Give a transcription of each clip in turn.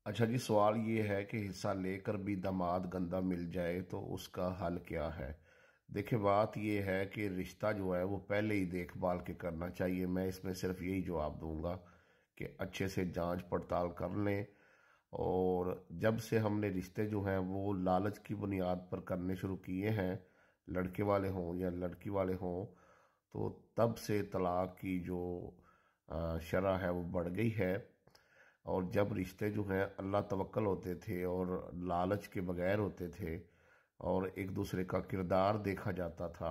अच्छा जी, सवाल ये है कि हिस्सा लेकर भी दामाद गंदा मिल जाए तो उसका हल क्या है। देखिए, बात ये है कि रिश्ता जो है वो पहले ही देखभाल के करना चाहिए। मैं इसमें सिर्फ यही जवाब दूंगा कि अच्छे से जांच पड़ताल कर लें। और जब से हमने रिश्ते जो हैं वो लालच की बुनियाद पर करने शुरू किए हैं, लड़के वाले हों या लड़की वाले हों, तो तब से तलाक की जो शरह है वो बढ़ गई है। और जब रिश्ते जो हैं अल्लाह तवक्कल होते थे और लालच के बगैर होते थे और एक दूसरे का किरदार देखा जाता था,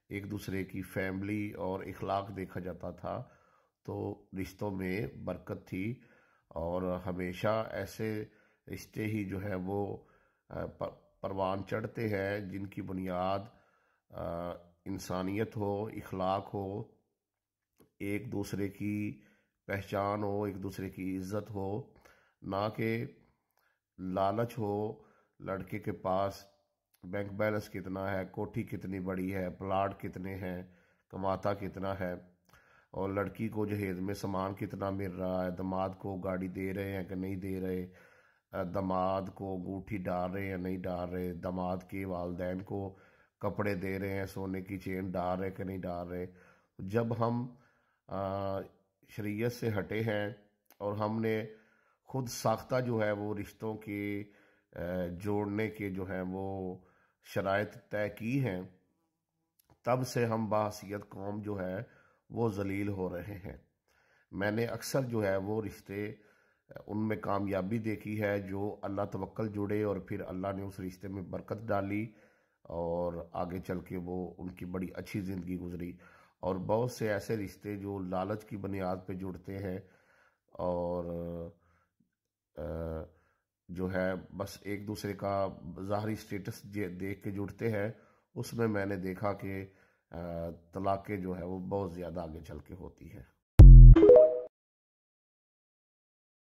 एक दूसरे की फैमिली और इखलाक देखा जाता था, तो रिश्तों में बरकत थी। और हमेशा ऐसे रिश्ते ही जो है वो परवान चढ़ते हैं जिनकी बुनियाद इंसानियत हो, इखलाक हो, एक दूसरे की पहचान हो, एक दूसरे की इज्जत हो, ना कि लालच हो। लड़के के पास बैंक बैलेंस कितना है, कोठी कितनी बड़ी है, प्लाट कितने हैं, कमाता कितना है, और लड़की को जहेज में सामान कितना मिल रहा है, दामाद को गाड़ी दे रहे हैं कि नहीं दे रहे, दामाद को अंगूठी डाल रहे हैं या नहीं डाल रहे, दामाद के वालदैन को कपड़े दे रहे हैं, सोने की चेन डाल रहे कि नहीं डाल रहे। जब हम आ, शरीयत से हटे हैं और हमने खुद साख्ता जो है वो रिश्तों के जोड़ने के जो है वो शराइत तय की हैं, तब से हम बाहसियत कौम जो है वो जलील हो रहे हैं। मैंने अक्सर जो है वो रिश्ते उनमें कामयाबी देखी है जो अल्लाह तवक्कल जुड़े और फिर अल्लाह ने उस रिश्ते में बरकत डाली और आगे चल के वो उनकी बड़ी अच्छी ज़िंदगी गुजरी। और बहुत से ऐसे रिश्ते जो लालच की बुनियाद पे जुड़ते हैं और अ, जो है बस एक दूसरे का ज़ाहरी स्टेटस देख के जुड़ते हैं, उसमें मैंने देखा कि तलाक़ें जो है वो बहुत ज़्यादा आगे चल के होती है।